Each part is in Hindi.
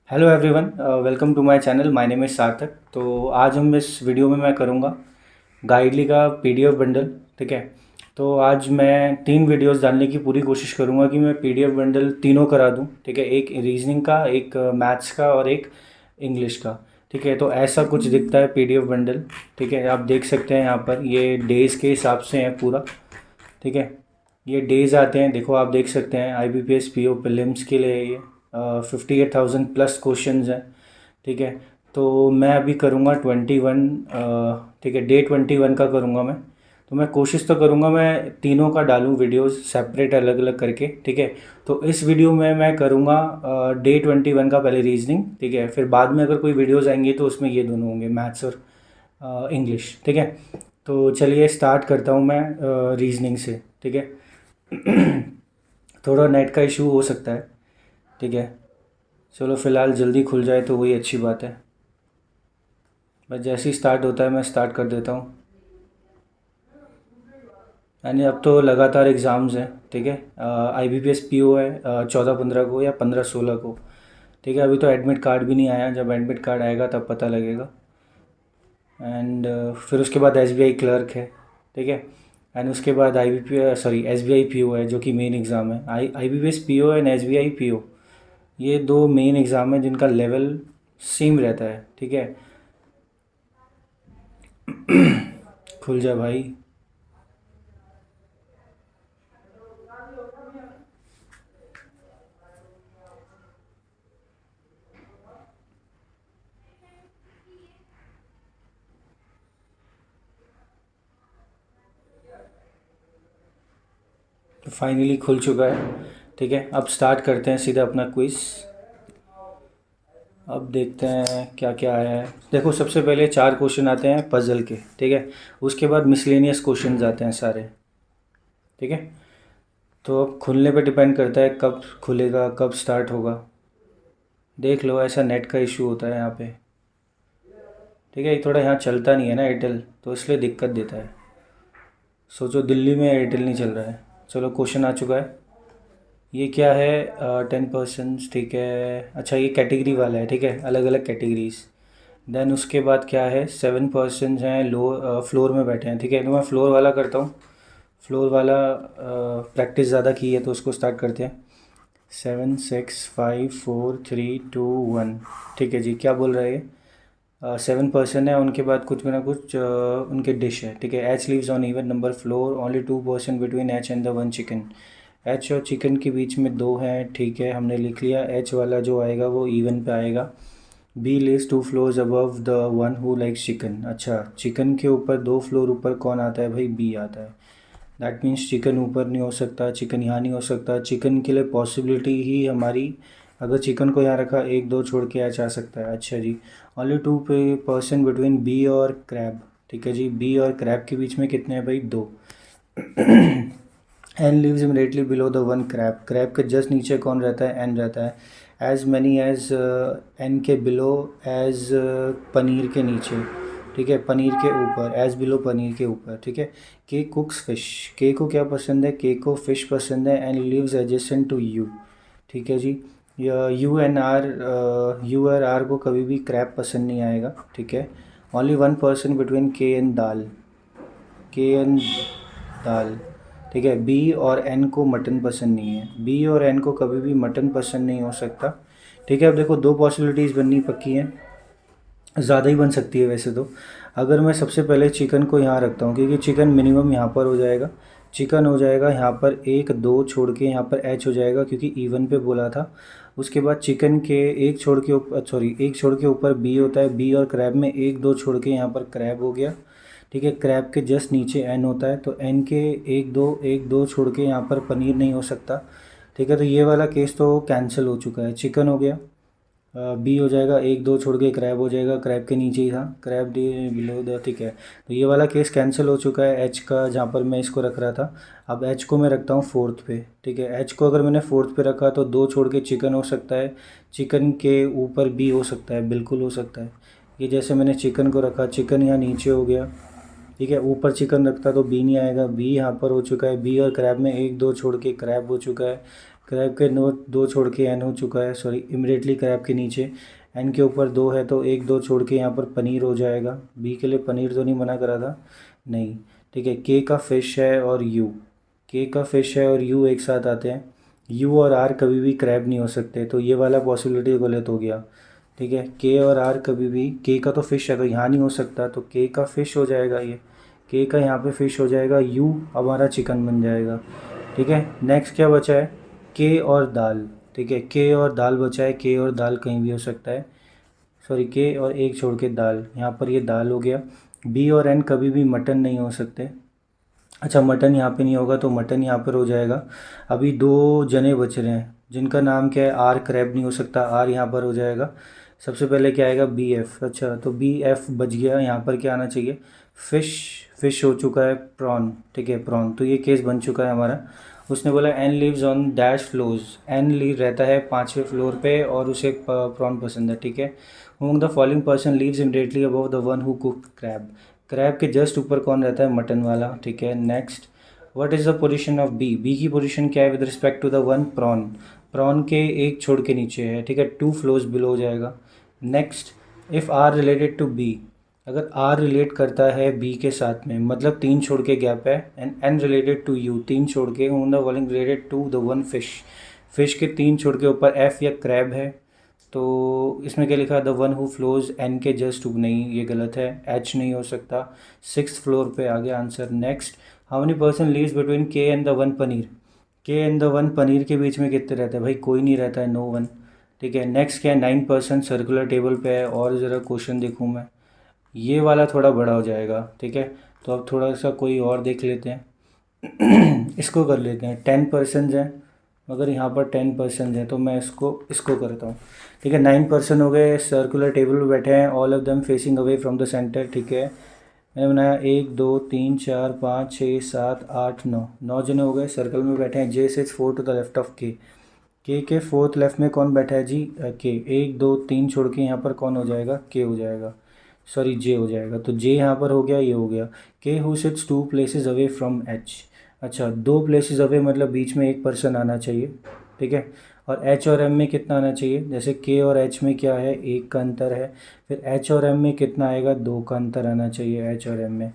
Hello everyone, welcome to my channel. My name is Sarthak. तो आज हम इस वीडियो में मैं करूँगा गाइडली का पीडीएफ बंडल। ठीक है। तो आज मैं 3 वीडियोस डालने की पूरी कोशिश करूँगा कि मैं पीडीएफ बंडल तीनों करा दूँ। ठीक है, एक रीजनिंग का, एक मैथ्स का और एक इंग्लिश का। ठीक है, तो ऐसा कुछ दिखता है पीडीएफ बंडल। ठीक है, आप देख सकते हैं यहाँ पर ये डेज़ के हिसाब से है पूरा। ठीक है, ये डेज आते हैं, देखो आप देख सकते हैं IBPS PO प्रीलिम्स के लिए ये 58,000 प्लस क्वेश्चंस हैं। ठीक है, तो मैं अभी करूँगा 21। ठीक है, डे 21 का करूँगा मैं। तो मैं कोशिश तो करूँगा मैं तीनों का डालूँ वीडियोस सेपरेट अलग अलग करके। ठीक है, तो इस वीडियो में मैं करूँगा डे 21 का पहले रीजनिंग। ठीक है, फिर बाद में अगर कोई वीडियोस आएंगी तो उसमें ये दोनों होंगे, मैथ्स और इंग्लिश। ठीक है, तो चलिए स्टार्ट करता हूँ मैं रीजनिंग से। ठीक है। थोड़ा नेट का इशू हो सकता है। ठीक है, चलो फ़िलहाल जल्दी खुल जाए तो वही अच्छी बात है। बस जैसे ही स्टार्ट होता है मैं स्टार्ट कर देता हूँ। यानी अब तो लगातार एग्ज़ाम्स हैं। ठीक है, IBPS PO है 14-15 को या 15-16 को। ठीक है, अभी तो एडमिट कार्ड भी नहीं आया, जब एडमिट कार्ड आएगा तब पता लगेगा। एंड फिर उसके बाद SBI क्लर्क है। ठीक है, एंड उसके बाद SBI PO है जो कि मेन एग्ज़ाम है। IBPS PO and SBI PO, ये दो मेन एग्ज़ाम है जिनका लेवल सेम रहता है। ठीक है। खुल जा भाई। तो फाइनली खुल चुका है। ठीक है, अब स्टार्ट करते हैं सीधा अपना क्विज़। अब देखते हैं क्या क्या आया है। देखो, सबसे पहले 4 क्वेश्चन आते हैं पजल के। ठीक है, उसके बाद मिसलेनियस क्वेश्चन आते हैं सारे। ठीक है, तो अब खुलने पे डिपेंड करता है कब खुलेगा, कब स्टार्ट होगा। देख लो, ऐसा नेट का इशू होता है यहाँ पे। ठीक है, थोड़ा यहाँ चलता नहीं है ना एयरटेल, तो इसलिए दिक्कत देता है। सोचो दिल्ली में एयरटेल नहीं चल रहा है। चलो, क्वेश्चन आ चुका है। ये क्या है? 10%। ठीक है, अच्छा ये कैटेगरी वाला है। ठीक है, अलग अलग कैटेगरीज। देन उसके बाद क्या है? 7% हैं लो फ्लोर में बैठे हैं। ठीक है, तो मैं फ्लोर वाला करता हूँ। फ्लोर वाला प्रैक्टिस ज़्यादा की है तो उसको स्टार्ट करते हैं। 7, 6, 5, 4, 3, 2, 1। ठीक है जी, क्या बोल रहा है ये? 7% है, उनके बाद कुछ भी ना कुछ उनके डिश है। ठीक है, H leaves on even number floor, only 2% between H and the one chicken. H और चिकन के बीच में 2 हैं। ठीक है, हमने लिख लिया। H वाला जो आएगा वो इवन पे आएगा। B lives 2 floors above the one who likes chicken. अच्छा, चिकन के ऊपर 2 फ्लोर ऊपर कौन आता है भाई? B आता है। दैट मीन्स चिकन ऊपर नहीं हो सकता, चिकन यहाँ नहीं हो सकता। चिकन के लिए पॉसिबिलिटी ही हमारी, अगर चिकन को यहाँ रखा, 1 2 छोड़ के एच आ सकता है। अच्छा जी, ओनली 2% बिटवीन बी और क्रैब। ठीक है जी, बी और क्रैब के बीच में कितने हैं भाई? 2। N lives immediately below the one crab. Crab के जस्ट नीचे कौन रहता है? एन रहता है। एज मैनी एज एन के बिलो एज पनीर के नीचे। ठीक है, पनीर के ऊपर, एज बिलो पनीर के ऊपर। ठीक है, के कुक्स फिश। के को क्या पसंद है? के को फिश पसंद है and lives adjacent to U. ठीक है जी, यू और आर को कभी भी क्रैब पसंद नहीं आएगा। ठीक है, ओनली 1% बिटवीन के एंड दाल। के एंड दाल। ठीक है, बी और एन को मटन पसंद नहीं है। बी और एन को कभी भी मटन पसंद नहीं हो सकता। ठीक है, अब देखो 2 पॉसिबिलिटीज़ बननी पक्की हैं, ज़्यादा ही बन सकती है वैसे तो। अगर मैं सबसे पहले चिकन को यहाँ रखता हूँ, क्योंकि चिकन मिनिमम यहाँ पर हो जाएगा। चिकन हो जाएगा यहाँ पर 1 2 छोड़ के, यहाँ पर एच हो जाएगा क्योंकि इवन पे बोला था। उसके बाद चिकन के एक छोड़ के ऊपर, सॉरी, एक छोड़ के ऊपर बी होता है। बी और क्रैब में 1 2 छोड़ के यहाँ पर क्रैब हो गया। ठीक है, क्रैब के जस्ट नीचे एन होता है, तो एन के 1 2 छोड़ के यहाँ पर पनीर नहीं हो सकता। ठीक है, तो ये वाला केस तो कैंसिल हो चुका है। चिकन हो गया, बी हो जाएगा, 1 2 छोड़ के क्रैब हो जाएगा। क्रैब के नीचे ही था क्रैब, डी बिलो द। ठीक है, तो ये वाला केस कैंसिल हो चुका है एच का, जहाँ पर मैं इसको रख रहा था। अब एच को मैं रखता हूँ 4th पे। ठीक है, एच को अगर मैंने 4th पे रखा तो 2 छोड़ के चिकन हो सकता है। चिकन के ऊपर बी हो सकता है, बिल्कुल हो सकता है। ये जैसे मैंने चिकन को रखा, चिकन यहाँ नीचे हो गया। ठीक है, ऊपर चिकन रखता तो बी नहीं आएगा। बी यहाँ पर हो चुका है। बी और क्रैब में 1 2 छोड़ के क्रैब हो चुका है। क्रैब के नोट दो छोड़ के एन हो चुका है, सॉरी इमिडिएटली क्रैब के नीचे एन के ऊपर दो है तो एक दो छोड़ के यहाँ पर पनीर हो जाएगा। बी के लिए पनीर तो नहीं मना करा था, नहीं। ठीक है, के का फिश है और यू, के का फिश है और यू एक साथ आते हैं। यू और आर कभी भी क्रैब नहीं हो सकते, तो ये वाला पॉसिबिलिटी गलत हो गया। ठीक है, के और आर कभी भी, के का तो फिश है तो यहाँ नहीं हो सकता, तो के का फिश हो जाएगा ये, के का यहाँ पे फिश हो जाएगा, यू हमारा चिकन बन जाएगा। ठीक है, नेक्स्ट क्या बचा है, के और दाल। ठीक है, के और दाल बचा है, के और दाल कहीं भी हो सकता है, सॉरी के और एक छोड़ के दाल, यहाँ पर ये दाल हो गया। बी और एन कभी भी मटन नहीं हो सकते। अच्छा, मटन यहाँ पे नहीं होगा तो मटन यहाँ पर हो जाएगा। अभी दो जने बच रहे हैं जिनका नाम क्या है, आर क्रैब नहीं हो सकता, आर यहाँ पर हो जाएगा। सबसे पहले क्या आएगा, बी एफ। अच्छा, तो बी एफ बच गया, यहाँ पर क्या आना चाहिए, फिश। फिश हो चुका है, प्रॉन। ठीक है, प्रॉन, तो ये केस बन चुका है हमारा। उसने बोला N lives on dash floors, N live रहता है 5वें फ्लोर पे और उसे प्रॉन पसंद है। ठीक है, among the following person lives immediately above the one who cook crab, crab के जस्ट ऊपर कौन रहता है, मटन वाला। ठीक है, next, what is the position of B, B की पोजीशन क्या है with respect to the one prawn, prawn के एक छोड़ के नीचे है। ठीक है, 2 फ्लोर्स बिलो हो जाएगा। Next, if R related to B, अगर आर रिलेट करता है बी के साथ में, मतलब 3 छोड़ के गैप है, and N related to U, 3 छोड़ के, among the following related to the one fish, fish के 3 छोड़ के ऊपर एफ या क्रैब है, तो इसमें क्या लिखा है, the one who flows N के जस्ट ऊपर, नहीं ये गलत है, एच नहीं हो सकता, 6th फ्लोर पे आ गया answer. Next, how many person leaves between के एंड द वन पनीर, के एंड द वन पनीर के बीच में कितने रहते हैं, भाई कोई नहीं रहता है, नो वन। ठीक है, नेक्स्ट क्या है, 9% सर्कुलर टेबल पे है, और ज़रा क्वेश्चन देखूँ मैं, ये वाला थोड़ा बड़ा हो जाएगा। ठीक है, तो अब थोड़ा सा कोई और देख लेते हैं इसको कर लेते हैं, 10% है, मगर यहाँ पर 10% है तो मैं इसको इसको करता हूँ। ठीक है, 9% हो गए, सर्कुलर टेबल पे बैठे हैं, all of them facing away from the centre. ठीक है, मैंने बनाया 1 2 3 4 5 6 7 8 9, 9 जने हो गए, सर्कल में बैठे हैं। J sits 4 to the left of K 4th left में कौन बैठा है जी, के। 1 2 3 छोड़ के यहाँ पर कौन हो जाएगा, के हो जाएगा, सॉरी जे हो जाएगा, तो जे यहाँ पर हो गया, ये हो गया। के who sits 2 places away from H, अच्छा 2 प्लेसेस अवे मतलब बीच में एक पर्सन आना चाहिए। ठीक है, और एच और एम में कितना आना चाहिए, जैसे के और एच में क्या है, 1 का अंतर है, फिर एच और एम में कितना आएगा, 2 का अंतर आना चाहिए एच और एम में।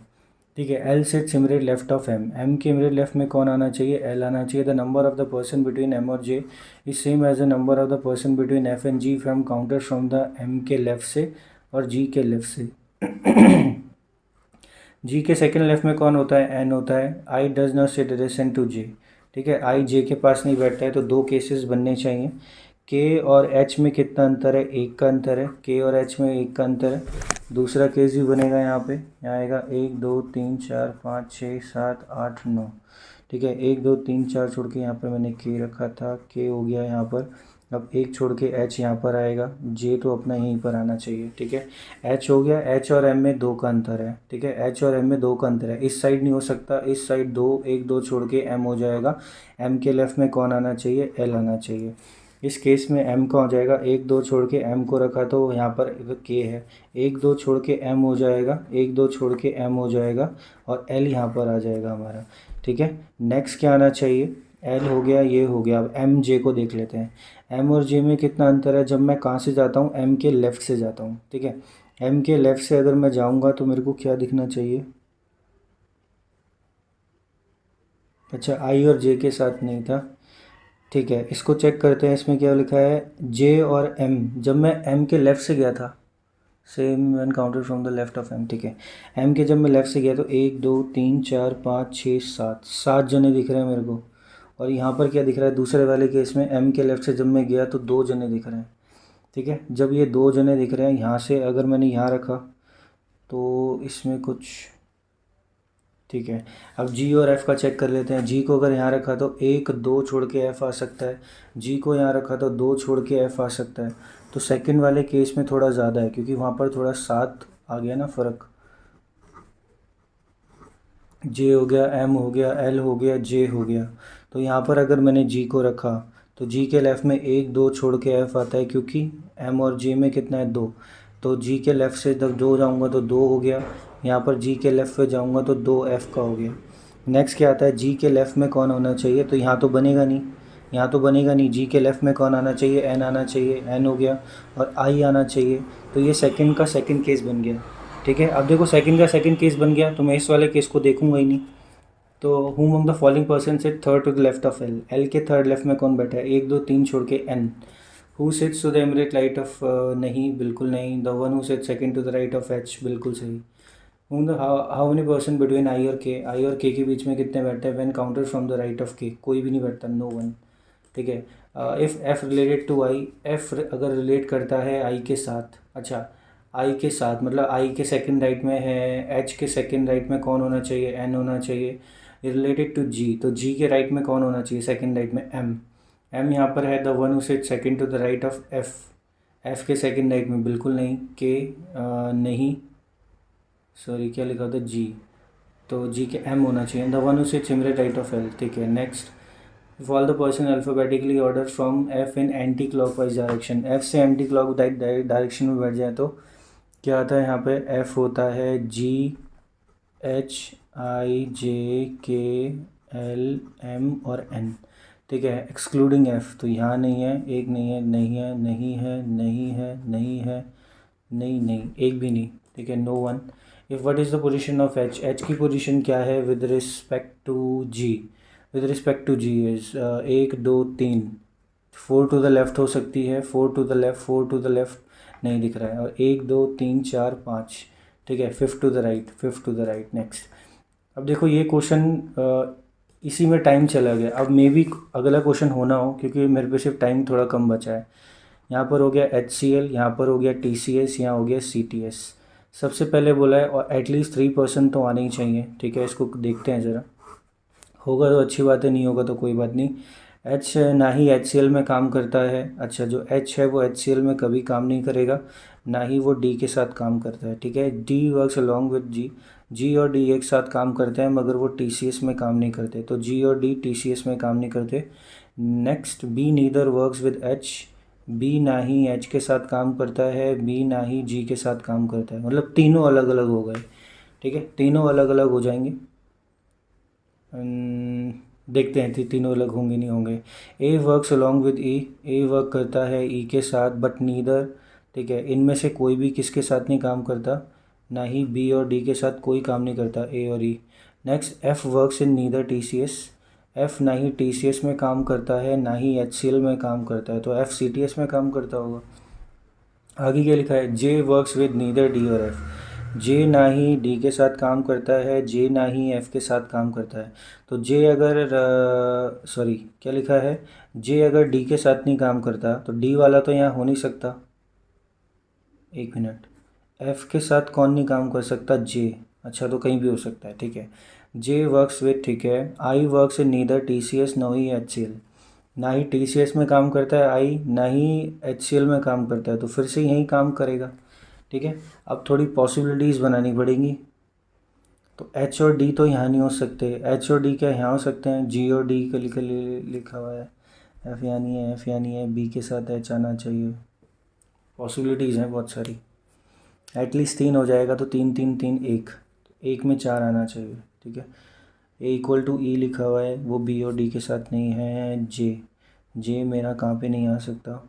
ठीक है, L sits immediate left of M, M के इमीडिएट लेफ्ट में कौन आना चाहिए, एल आना चाहिए। The number of the person between M और J is same as the number of the person between F and G from counter from the M के लेफ्ट से और जी के लेफ्ट से जी के सेकंड लेफ्ट में कौन होता है, एन होता है। I does not sit adjacent to J, ठीक है, आई जे के पास नहीं बैठता है, तो 2 केसेस बनने चाहिए। के और एच में कितना अंतर है, 1 का अंतर है, के और एच में 1 का अंतर है। दूसरा केस भी बनेगा यहाँ पे, यहाँ आएगा 1 2 3 4 5 6 7 8 9। ठीक है, 1 2 3 4 छोड़ के यहाँ पर मैंने के रखा था, के हो गया यहाँ पर। अब 1 छोड़ के एच यहाँ पर आएगा, जे तो अपना यहीं पर आना चाहिए। ठीक है, एच हो गया, एच और एम में 2 का अंतर है। ठीक है, एच और एम में 2 का अंतर है, इस साइड नहीं हो सकता, इस साइड 2, 1 2 छोड़ के एम हो जाएगा। एम के लेफ्ट में कौन आना चाहिए, एल आना चाहिए। इस केस में एम का हो जाएगा, 1 2 छोड़ के एम को रखा तो यहाँ पर के है, 1 2 छोड़ के एम हो जाएगा, 1 2 छोड़ के एम हो जाएगा, और एल यहाँ पर आ जाएगा हमारा। ठीक है, नेक्स्ट क्या आना चाहिए, एल हो गया, ये हो गया। अब एम जे को देख लेते हैं, एम और जे में कितना अंतर है, जब मैं कहाँ से जाता हूँ, एम के लेफ़्ट से जाता हूँ। ठीक है, एम के लेफ़्ट से अगर मैं जाऊँगा तो मेरे को क्या दिखना चाहिए, अच्छा आई और जे के साथ नहीं था। ठीक है, इसको चेक करते हैं, इसमें क्या लिखा है, जे और एम, जब मैं एम के लेफ़्ट से गया था, same one counted from the left of M. ठीक है, एम के जब मैं लेफ़्ट से गया तो 1 2 3 4 5 6 7, 7 जने दिख रहे हैं मेरे को। और यहाँ पर क्या दिख रहा है, दूसरे वाले केस में एम के लेफ़्ट से जब मैं गया तो 2 जने दिख रहे हैं। ठीक है, जब ये 2 जने दिख रहे हैं, यहाँ से अगर मैंने यहाँ रखा तो इसमें कुछ, ठीक है, अब जी और एफ़ का चेक कर लेते हैं। जी को अगर यहाँ रखा तो 1 2 छोड़ के एफ़ आ सकता है, जी को यहाँ रखा तो 2 छोड़ के एफ़ आ सकता है। तो सेकंड वाले केस में थोड़ा ज़्यादा है, क्योंकि वहाँ पर थोड़ा 7 आ गया ना फ़र्क। जे हो गया, एम हो गया, एल हो गया, जे हो गया। तो यहाँ पर अगर मैंने जी को रखा तो जी के लेफ़्ट में 1 2 छोड़ के एफ़ आता है, क्योंकि एम और जे में कितना है, 2। तो जी के लेफ़्ट से जब 2 जाऊँगा तो 2 हो गया, यहाँ पर जी के लेफ़्ट पे जाऊँगा तो 2 एफ़ का हो गया। नेक्स्ट क्या आता है, जी के लेफ़्ट में कौन होना चाहिए, तो यहाँ तो बनेगा नहीं, यहाँ तो बनेगा नहीं। जी के लेफ़्ट में कौन आना चाहिए, एन आना चाहिए, एन हो गया, और आई आना चाहिए। तो ये सेकंड का सेकंड केस बन गया, ठीक है। अब देखो सेकंड का सेकंड केस बन गया तो मैं इस वाले केस को देखूंगा ही नहीं। तो whom of the following person sit third to the left of L, L के थर्ड लेफ्ट में कौन बैठा है, 1 2 3 छोड़ के N. Who sits to the immediate right of, नहीं बिल्कुल नहीं। The one who sits second to the right of H, बिल्कुल सही। Whom the how many person between I और के, आई और के बीच में कितने बैठते हैं, when counted from the right of K, कोई भी नहीं बैठता, नो वन, ठीक है। If F related to I, F अगर रिलेट करता है आई के साथ, अच्छा आई के साथ मतलब आई के सेकंड राइट में है, एच के सेकंड राइट में कौन होना चाहिए, एन होना चाहिए। रिलेटेड टू जी, तो जी के राइट में कौन होना चाहिए सेकंड राइट में, एम। एम यहाँ पर है the one who sit second to the right of F, F के सेकंड राइट में बिल्कुल नहीं, के नहीं, सॉरी क्या लिखा था, जी, तो जी के एम होना चाहिए। The one who sits immediate right of L, ठीक है। Next, if all the person alphabetically order from F in anti clockwise direction, F से एंटी क्लॉक डायरेक्शन में बैठ जाए तो क्या आता है यहाँ पे, एफ होता है जी एच आई जे के एल एम और एन, ठीक है। एक्सक्लूडिंग एफ, तो यहाँ नहीं है, एक नहीं है, नहीं है, नहीं है, नहीं है, नहीं है, नहीं नहीं, एक भी नहीं, ठीक है, no one. If what is the position of H, H की पोजीशन क्या है with respect to G, with respect to G is 1 2 3, 4 to the left हो सकती है, 4 to the left, 4 to the left नहीं दिख रहा है, और 1 2 3 4 5, ठीक है, 5 to the right, 5 to the right. Next, अब देखो ये क्वेश्चन इसी में टाइम चला गया, अब मे बी अगला क्वेश्चन होना हो क्योंकि मेरे पे सिर्फ टाइम थोड़ा कम बचा है। यहाँ पर हो गया एच सी एल, यहाँ पर हो गया टी सी एस, यहाँ हो गया सी टी एस। सबसे पहले बोला है और एटलीस्ट 3% तो आने ही चाहिए, ठीक है। इसको देखते हैं ज़रा, होगा तो अच्छी बात है, नहीं होगा तो कोई बात नहीं। एच ना ही एच सी एल में काम करता है, अच्छा जो एच है वो एच सी एल में कभी काम नहीं करेगा, ना ही वो डी के साथ काम करता है, ठीक है। डी वर्क्स अलॉन्ग विद जी, जी और डी एक साथ काम करते हैं मगर वो टी सी एस में काम नहीं करते, तो जी और डी टी सी एस में काम नहीं करते। Next, B neither works with H, B ना ही एच के साथ काम करता है, बी ना ही जी के साथ काम करता है, मतलब तीनों अलग अलग हो गए, ठीक है, तीनों अलग अलग हो जाएंगे। देखते हैं तीनों अलग होंगे नहीं होंगे। A works along with E, A work करता है ई के साथ बट नीदर, ठीक है, इनमें से कोई भी किसके साथ नहीं काम करता, ना ही बी और डी के साथ कोई काम नहीं करता, ए और E. Next, F works in neither T C S, F ना ही टी सी एस में काम करता है ना ही एच सी एल में काम करता है, तो एफ सी टी एस में काम करता होगा। आगे क्या लिखा है, जे वर्क्स विद नीदर डी और एफ, जे ना ही डी के साथ काम करता है, जे ना ही एफ के साथ काम करता है। तो जे अगर सॉरी क्या लिखा है, जे अगर डी के साथ नहीं काम करता तो डी वाला तो यहाँ हो नहीं सकता, एक मिनट, एफ के साथ कौन नहीं काम कर सकता, जे, अच्छा तो कहीं भी हो सकता है, ठीक है। जे वर्क्स विद, ठीक है, I works in neither T C S नो ही एच सी एल, ना ही टी सी एस में काम करता है आई, ना ही एच सी एल में काम करता है, तो फिर से यहीं काम करेगा, ठीक है। अब थोड़ी पॉसिबिलिटीज़ बनानी पड़ेंगी, तो एच और डी तो यहाँ नहीं हो सकते, एच और डी क्या यहाँ हो सकते हैं, जी और डी के लिखा हुआ है, एफ यहाँ नहीं है, एफ यहाँ नहीं है, बी के साथ एच आना चाहिए, पॉसिबिलिटीज़ हैं बहुत सारी, एटलीस्ट 3 हो जाएगा, तो 3 3 3 1, एक में 4 आना चाहिए, ठीक है। ए इक्वल टू ई लिखा हुआ है, वो बी और डी के साथ नहीं है, जे, जे मेरा कहाँ पे नहीं आ सकता,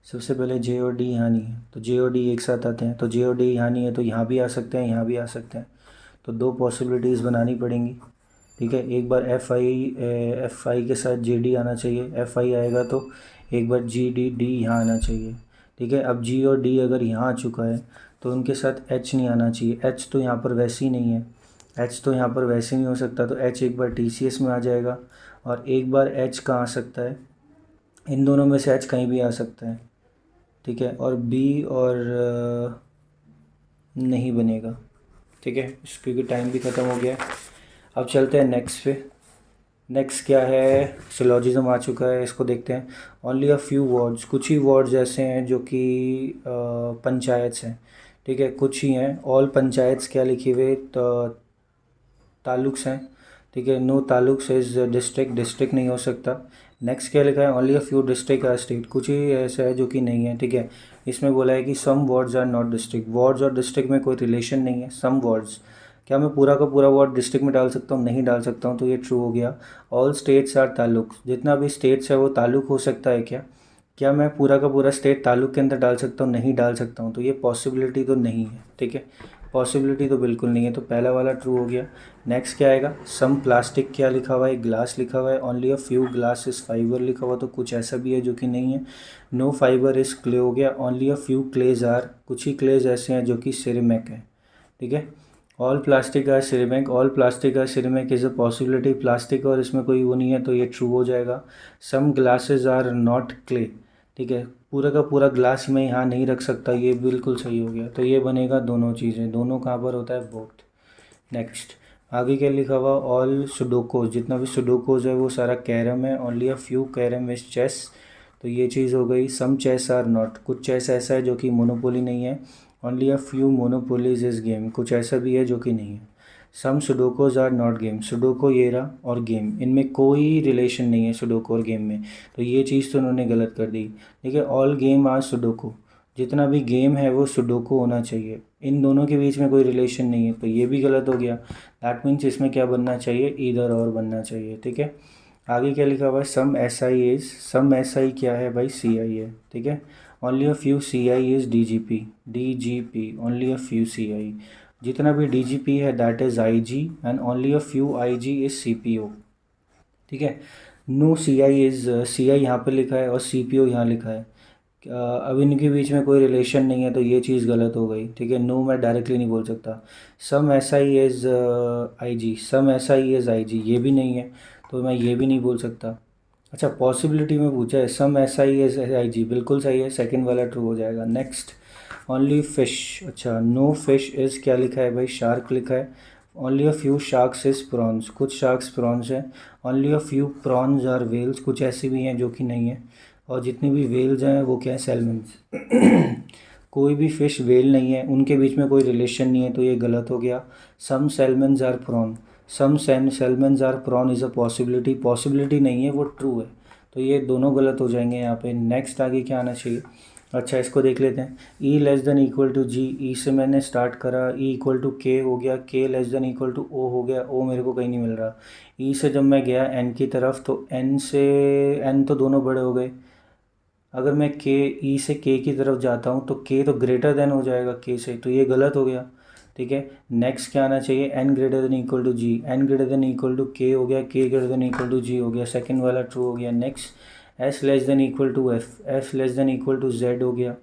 सबसे पहले जे और डी यहाँ नहीं है, तो जे और डी एक साथ आते हैं, तो जे और डी यहाँ नहीं है तो यहाँ भी आ सकते हैं, यहाँ भी आ सकते हैं, तो 2 पॉसिबिलिटीज़ बनानी पड़ेंगी, ठीक है। एक बार एफ आई के साथ जे डी आना चाहिए, एफ आई आएगा तो एक बार जी डी डी यहाँ आना चाहिए, ठीक है। अब जी और डी अगर यहाँ आ चुका है तो उनके साथ एच नहीं आना चाहिए, एच तो यहाँ पर वैसे ही नहीं है, एच तो यहाँ पर वैसे नहीं हो सकता, तो एच एक बार टी सी एस में आ जाएगा, और एक बार एच कहाँ आ सकता है, इन दोनों में से एच कहीं भी आ सकता है, ठीक है। और बी और नहीं बनेगा, ठीक है, क्योंकि टाइम भी ख़त्म हो गया है। अब चलते हैं नेक्स्ट पे। नेक्स्ट क्या है, सिलोजिज्म आ चुका है, इसको देखते हैं। ओनली अ फ्यू वर्ड्स, कुछ ही वर्ड्स ऐसे हैं जो कि पंचायत हैं, ठीक है, कुछ ही हैं। ऑल पंचायत्स क्या लिखे हुए, तालुक्स हैं, ठीक है। No taluks is district, district नहीं हो सकता। नेक्स्ट क्या लिखा है, only a few district are state, कुछ ही ऐसा है जो कि नहीं है, ठीक है। इसमें बोला है कि some words are not district, words और डिस्ट्रिक्ट में कोई रिलेशन नहीं है, सम वर्ड्स क्या मैं पूरा का पूरा वर्ड डिस्ट्रिक्ट में डाल सकता हूँ? नहीं डाल सकता हूँ, तो ये ट्रू हो गया। ऑल स्टेट्स आर ताल्लुक, जितना भी स्टेट्स है वो ताल्लुक हो सकता है क्या? क्या मैं पूरा का पूरा स्टेट ताल्लुक के अंदर डाल सकता हूँ? नहीं डाल सकता हूँ, तो ये पॉसिबिलिटी तो नहीं है, ठीक है, पॉसिबिलिटी तो बिल्कुल नहीं है, तो पहला वाला ट्रू हो गया। नेक्स्ट क्या आएगा? सम प्लास्टिक, क्या लिखा हुआ है? ग्लास लिखा हुआ है। Only a few glass is fibre लिखा हुआ, तो कुछ ऐसा भी है जो कि नहीं है। नो फाइबर इज क्ले हो गया। ओनली अ फ्यू क्लेज आर, कुछ ही क्लेज ऐसे हैं जो कि सिरेमिक है, ठीक है। All plastic are ceramic, all plastic are ceramic is a possibility, plastic और इसमें कोई वो नहीं है, तो ये ट्रू हो जाएगा। Some glasses are not clay, ठीक है, पूरा का पूरा ग्लास मैं यहाँ नहीं रख सकता, ये बिल्कुल सही हो गया, तो ये बनेगा दोनों चीज़ें, दोनों कहाँ पर होता है? बोथ। नेक्स्ट आगे क्या लिखा हुआ? ऑल सुडोकोज, जितना भी सुडोकोज है वो सारा कैरम है। Only a few carrom is chess, तो ये चीज़ हो गई। सम चेस आर नॉट, कुछ चेस ऐसा है जो कि मोनोपोली नहीं है। Only a few monopolies is game, कुछ ऐसा भी है जो कि नहीं है। Some sudokus are not game, sudoku ये रहा और गेम, इनमें कोई रिलेशन नहीं है सुडोको और गेम में, तो ये चीज़ तो उन्होंने गलत कर दी, ठीक है। ऑल गेम आर सुडोको, जितना भी गेम है वो सुडोको होना चाहिए, इन दोनों के बीच में कोई रिलेशन नहीं है, तो ये भी गलत हो गया। दैट मीन्स इसमें क्या बनना चाहिए? ईदर और बनना चाहिए, ठीक है। आगे क्या लिखा हुआ है? Some S I is, some S I क्या है भाई? सी आई है, ठीक है। Only a few C I is D G P, D G P, only a few C I, जितना भी डी जी पी है that is I G, and only a few I G is C P O, ठीक है। नो सी आई इज़, सी आई यहाँ पर लिखा है और सी पी ओ यहाँ लिखा है, अब इनके बीच में कोई रिलेशन नहीं है, तो ये चीज़ गलत हो गई, ठीक है। नो मैं डायरेक्टली नहीं बोल सकता। Some S I is I G, some S I is I G, ये भी नहीं है, तो मैं ये भी नहीं बोल सकता। अच्छा, पॉसिबिलिटी में पूछा है, some S I is I जी, बिल्कुल सही है, सेकंड वाला ट्रू हो जाएगा। नेक्स्ट ओनली फिश, अच्छा नो फिश इज़, क्या लिखा है भाई? शार्क लिखा है। Only a few sharks is prawns, कुछ शार्क्स प्रॉन्स हैं। Only a few prawns are whales, कुछ ऐसे भी हैं जो कि नहीं है, और जितनी भी वेल्स हैं वो क्या है? सैल्मन्स। कोई भी फ़िश वेल नहीं है, उनके बीच में कोई रिलेशन नहीं है, तो ये गलत हो गया। Some salmons are prawn, some salmons are prawn is a possibility, possibility नहीं है, वो ट्रू है, तो ये दोनों गलत हो जाएंगे यहाँ पे। नेक्स्ट आगे क्या आना चाहिए? अच्छा, इसको देख लेते हैं। ई लेस देन इक्वल टू जी, ई से मैंने स्टार्ट करा, ई इक्वल टू के हो गया, K less than equal to O हो गया, ओ मेरे को कहीं नहीं मिल रहा। ई से जब मैं गया एन की तरफ, तो एन से, एन तो दोनों बड़े हो गए, अगर मैं के, ई से के की तरफ जाता हूँ तो के तो ग्रेटर देन हो जाएगा के से, तो ये गलत हो गया, ठीक है। नेक्स्ट क्या आना चाहिए? N greater than equal to G, N greater than equal to K हो गया, K greater than equal to G हो गया, सेकंड वाला ट्रू हो गया। Next S less than equal to F, F less than equal to Z हो गया।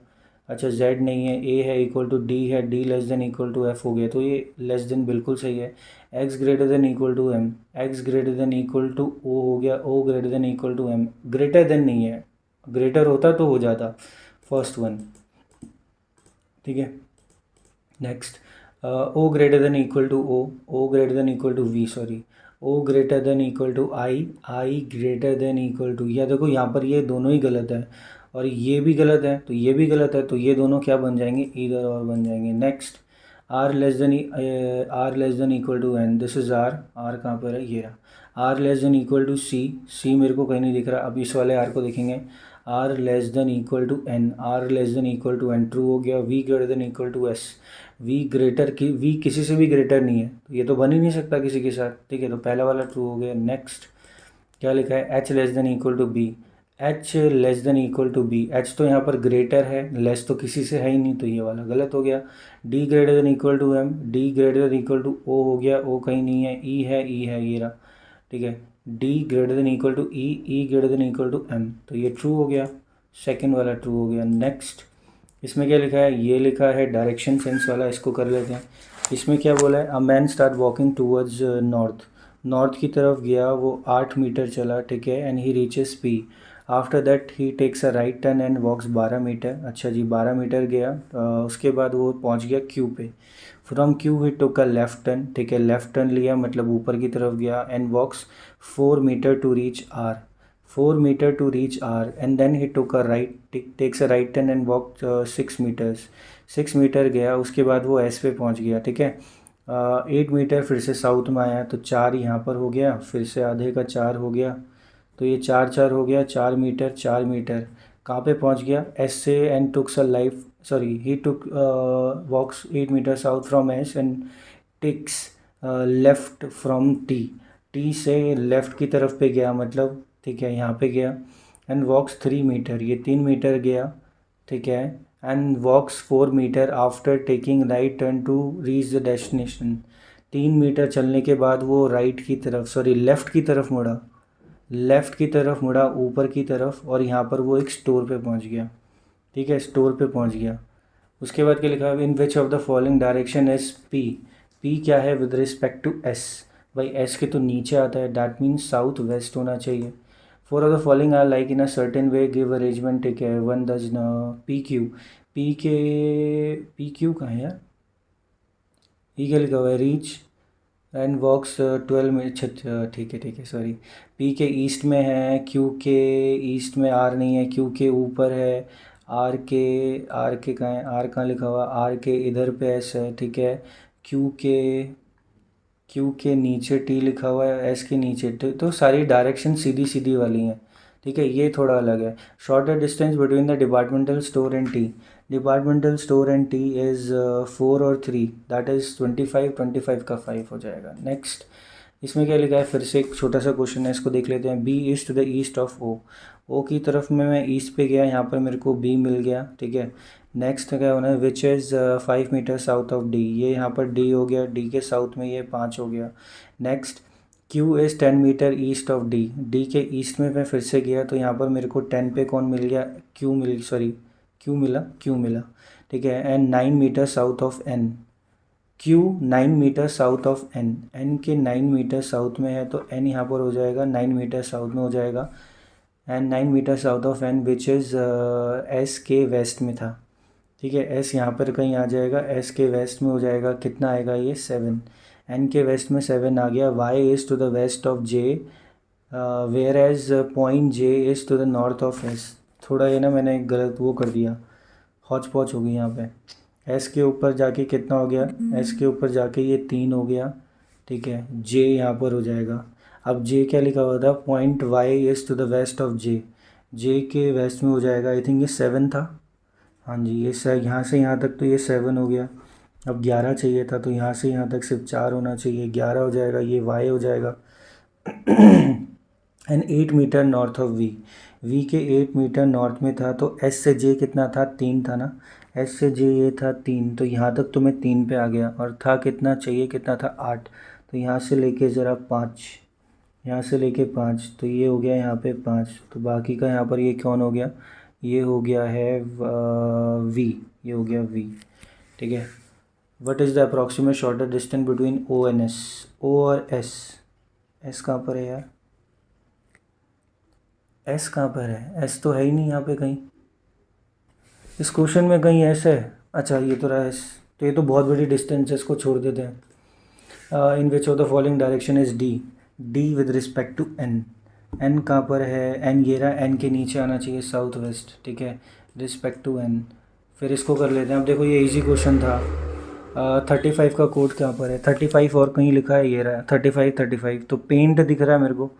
अच्छा, जेड नहीं है, ए है, इक्वल टू डी है, D less than equal to F हो गया, तो ये लेस देन बिल्कुल सही है। X greater than equal to M, X greater than equal to O हो गया, O greater than equal to M, greater than नहीं है, ग्रेटर होता तो हो जाता फर्स्ट वन, ठीक है। Next O greater than equal to O, O greater than equal to V, sorry, O greater than equal to I, I greater than equal to, या देखो यहाँ पर ये दोनों ही गलत है और ये भी गलत है, तो ये भी गलत है, तो ये दोनों क्या बन जाएंगे? ईदर और बन जाएंगे। Next R less than, R less than equal to N, this is R, R कहाँ पर है? ये रहा। R less than equal to C, C मेरे को कहीं नहीं दिख रहा, अब इस वाले आर को देखेंगे। R less than equal to N, R less than equal to N, true हो गया। V greater than equal to S, V greater की, वी किसी से भी ग्रेटर नहीं है, तो ये तो बन ही नहीं सकता किसी के साथ, ठीक है, तो पहला वाला ट्रू हो गया। नेक्स्ट क्या लिखा है? H less than equal to B, H less than equal to B, H तो यहाँ पर ग्रेटर है, लेस तो किसी से है ही नहीं, तो ये वाला गलत हो गया। D greater than equal to M, D greater than equal to O हो गया, ओ कहीं नहीं है, ई है, ई है, ये रहा, ठीक है। D greater than equal to E, E greater than equal to M, तो ये ट्रू हो गया, सेकेंड वाला ट्रू हो गया। नेक्स्ट इसमें क्या लिखा है? ये लिखा है डायरेक्शन सेंस वाला, इसको कर लेते हैं। इसमें क्या बोला है? A man start walking towards north, north की तरफ गया, वो 8 मीटर चला, ठीक है, and he reaches P, after that he takes a right turn and walks 12 metre, अच्छा जी 12 मीटर गया, उसके बाद वो पहुंच गया क्यू पे। From Q he took a left turn, ठीक है, लेफ्ट टर्न लिया मतलब ऊपर की तरफ गया, and walks 4 metre to reach R, 4 metre to reach R, and then he took a right, takes a right turn and walk 6 metres, 6 metre गया, उसके बाद वो एस पे पहुंच गया, ठीक है। 8 मीटर फिर से साउथ में आया, तो 4 यहाँ पर हो गया, फिर से आधे का 4 हो गया, तो ये 4 4 हो गया, 4 मीटर, 4 मीटर कहाँ पे पहुँच गया? एस से, and tucks a life, sorry he took walks 8 metre south from S and ticks left from T, T से लेफ़्ट की तरफ पे गया मतलब, ठीक है, यहाँ पे गया। एंड वॉक्स 3 मीटर, ये 3 मीटर गया, ठीक है। And walks 4 metre after taking right turn to reach the destination, 3 metre चलने के बाद वो राइट की तरफ, सॉरी लेफ़्ट की तरफ मुड़ा, लेफ़्ट की तरफ मुड़ा ऊपर की तरफ, और यहाँ पर वो एक स्टोर पे पहुँच गया, ठीक है, स्टोर पे पहुँच गया। उसके बाद क्या लिखा है, in which of the following direction is P, P क्या है विद रिस्पेक्ट टू एस, भाई एस के तो नीचे आता है, दैट मीन्स साउथ वेस्ट होना चाहिए। Four of the following are like in a certain way, give arrangement, ठीक है, one doesn't P Q, P K, P Q कहाँ है यार, ई क्या लिखा हुआ है, रीच एंड वॉक्स 12 मिनट, ठीक है सॉरी, पी के ईस्ट में है, क्यू के ईस्ट में आर नहीं है, क्यू के ऊपर है, आर के कहाँ है, आर कहाँ लिखा हुआ, आर के इधर पे एस है, ठीक है, क्यू के क्यू के नीचे टी लिखा हुआ है, एस के नीचे, तो सारी डायरेक्शन सीधी सीधी वाली हैं, ठीक है, ये थोड़ा अलग है। Shorter distance between the departmental store and T, departmental store and T is 4 और 3, दैट इज़ 25, 25 का 5 हो जाएगा। नेक्स्ट, इसमें क्या लिखा है, फिर से एक छोटा सा क्वेश्चन है, इसको देख लेते हैं। B is to the east of O, O की तरफ में मैं ईस्ट पे गया, यहाँ पर मेरे को बी मिल गया, ठीक है। नेक्स्ट क्या होना है, which is 5 metre south of D, ये यहाँ पर डी हो गया, डी के साउथ में ये 5 हो गया। Next, Q is 10 metre east of D, D के ईस्ट में मैं फिर से गया, तो यहाँ पर मेरे को 10 पे कौन मिल गया, क्यू मिला, ठीक है। And 9 metre south of N, Q 9 metre south of N, N के 9 मीटर साउथ में है, तो एन यहाँ पर हो जाएगा 9 मीटर साउथ में हो जाएगा। And 9 metre south of N which is S के वेस्ट में था, ठीक है, एस यहाँ पर कहीं आ जाएगा, एस के वेस्ट में हो जाएगा, कितना आएगा ये 7, एन के वेस्ट में 7 आ गया। Y is to the west of J, whereas point J is to the north of S, थोड़ा ये ना मैंने गलत वो कर दिया, हौच पौच हो गई यहाँ पे। एस के ऊपर जाके कितना हो गया, एस के ऊपर जाके ये 3 हो गया, ठीक है, जे यहाँ पर हो जाएगा। अब जे क्या लिखा हुआ था, point Y is to the west of J, J के वेस्ट में हो जाएगा, आई थिंक ये 7 था, हाँ जी, ये यहाँ से यहाँ तक तो ये 7 हो गया। अब 11 चाहिए था, तो यहाँ से यहाँ तक सिर्फ 4 होना चाहिए, 11 हो जाएगा, ये वाई हो जाएगा। And 8 metre north of V, V के 8 मीटर नॉर्थ में था, तो एस से जे कितना था, 3 था ना, एस से जे ये था 3, तो यहाँ तक तो मैं 3 पे आ गया, और था कितना चाहिए, कितना था 8, तो यहाँ से लेके ज़रा 5, यहाँ से लेके 5, तो ये हो गया यहाँ पे 5, तो बाकी का यहाँ पर ये कौन हो गया, ये हो गया है वी, ये हो गया वी, ठीक है। What is the approximate shorter distance between O and S, O और एस, एस कहाँ पर है यार, एस कहाँ पर है, एस तो है ही नहीं यहाँ पे कहीं, इस क्वेश्चन में कहीं एस है, अच्छा ये तो रहा एस, तो ये तो बहुत बड़ी डिस्टेंस है, इसको छोड़ देते हैं। In which of the following direction is D, D with respect to N, N कहाँ पर है, एन ये रहा, एन के नीचे आना चाहिए साउथ वेस्ट, ठीक है, रिस्पेक्ट टू एन। फिर इसको कर लेते हैं, अब देखो ये इजी क्वेश्चन था। 35 का कोड कहाँ पर है, 35 और कहीं लिखा है, ये रहा 35, तो पेंट दिख रहा है मेरे को,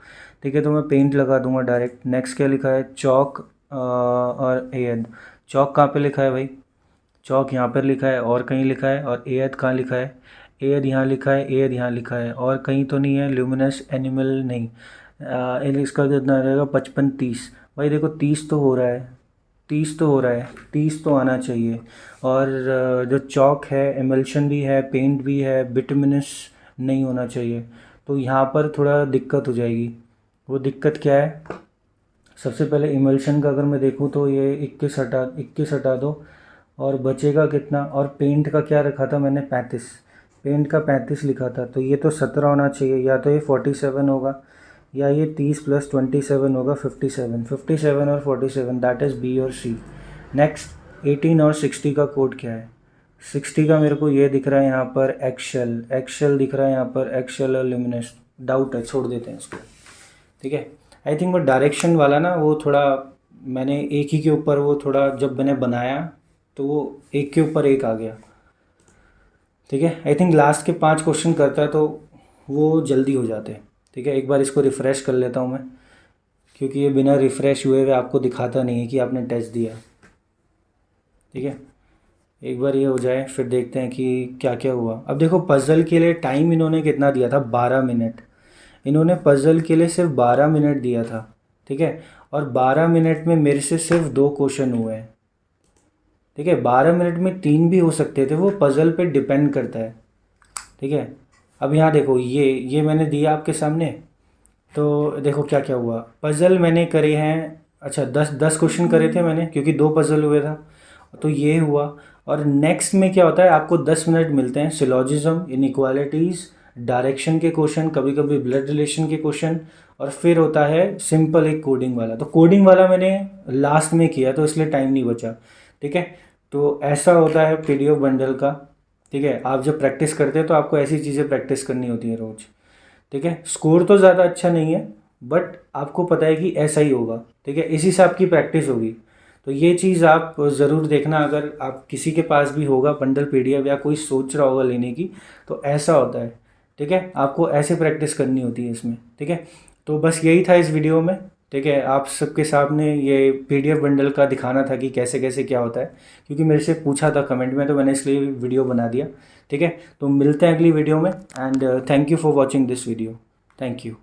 ठीक है, तो मैं पेंट लगा दूंगा डायरेक्ट। नेक्स्ट क्या लिखा है, चौक और एयद, चौक कहाँ पे लिखा है भाई, चौक यहाँ पर लिखा है और कहीं लिखा है, और एयद कहाँ लिखा है, एयद यहाँ लिखा है, एयद यहाँ लिखा है, और कहीं तो नहीं है, ल्यूमिनस एनिमल नहीं। इसका कितना रहेगा, 55, 30, भाई देखो 30 तो हो रहा है, 30 तो हो रहा है, 30 तो आना चाहिए। और जो चौक है, एमल्शन भी है, पेंट भी है, बिटुमिनस नहीं होना चाहिए, तो यहाँ पर थोड़ा दिक्कत हो जाएगी। वो दिक्कत क्या है, सबसे पहले इमल्शन का अगर मैं देखूँ तो ये 21 हटा दो, और बचेगा कितना, और पेंट का क्या रखा था मैंने, 35, पेंट का 35 लिखा था, तो ये तो 17 होना चाहिए, या तो ये 47 होगा, या ये 30 + 27 होगा 57, 57 और 47, दैट इज़ बी और सी। नेक्स्ट 18 और 60 का कोड क्या है, 60 का मेरे को ये दिख रहा है यहाँ पर एक्शल, एक्शल दिख रहा है यहाँ पर, एक्शल और ल्यूमिनस, डाउट है, छोड़ देते हैं इसको, ठीक है। आई थिंक वो डायरेक्शन वाला ना, वो थोड़ा मैंने एक ही के ऊपर, वो थोड़ा जब मैंने बनाया तो वो एक के ऊपर एक आ गया, ठीक है। आई थिंक लास्ट के 5 क्वेश्चन करता है तो वो जल्दी हो जाते हैं, ठीक है। एक बार इसको रिफ़्रेश कर लेता हूँ मैं, क्योंकि ये बिना रिफ़्रेश हुए आपको दिखाता नहीं है कि आपने टेस्ट दिया, ठीक है। एक बार ये हो जाए फिर देखते हैं कि क्या क्या हुआ। अब देखो पज़ल के लिए टाइम इन्होंने कितना दिया था, 12 मिनट। इन्होंने पज़ल के लिए सिर्फ 12 मिनट दिया था, ठीक है। और 12 मिनट में मेरे से सिर्फ 2 क्वेश्चन हुए हैं, ठीक है। 12 मिनट में 3 भी हो सकते थे, वो पज़ल पे डिपेंड करता है, ठीक है। अब यहाँ देखो ये मैंने दिया आपके सामने, तो देखो क्या क्या हुआ। पज़ल मैंने करे हैं, अच्छा 10 क्वेश्चन करे थे मैंने, क्योंकि 2 पज़ल हुए था, तो ये हुआ। और नेक्स्ट में क्या होता है, आपको 10 मिनट मिलते हैं सिलॉजिज्म, इनइक्वालिटीज़, डायरेक्शन के क्वेश्चन, कभी कभी ब्लड रिलेशन के क्वेश्चन, और फिर होता है सिंपल एक कोडिंग वाला। तो कोडिंग वाला मैंने लास्ट में किया तो इसलिए टाइम नहीं बचा, ठीक है। तो ऐसा होता है पीडीएफ बंडल का, ठीक है। आप जब प्रैक्टिस करते हैं तो आपको ऐसी चीज़ें प्रैक्टिस करनी होती है रोज़, ठीक है। स्कोर तो ज़्यादा अच्छा नहीं है, बट आपको पता है कि ऐसा ही होगा, ठीक है। इसी से आपकी प्रैक्टिस होगी। तो ये चीज़ आप ज़रूर देखना, अगर आप किसी के पास भी होगा बंडल पीडीएफ या कोई सोच रहा होगा लेने की, तो ऐसा होता है, ठीक है। आपको ऐसे प्रैक्टिस करनी होती है इसमें, ठीक है। तो बस यही था इस वीडियो में, ठीक है। आप सबके सामने ये पीडीएफ बंडल का दिखाना था कि कैसे कैसे क्या होता है, क्योंकि मेरे से पूछा था कमेंट में, तो मैंने इसलिए वीडियो बना दिया, ठीक है। तो मिलते हैं अगली वीडियो में, and thank you for watching this video. Thank you.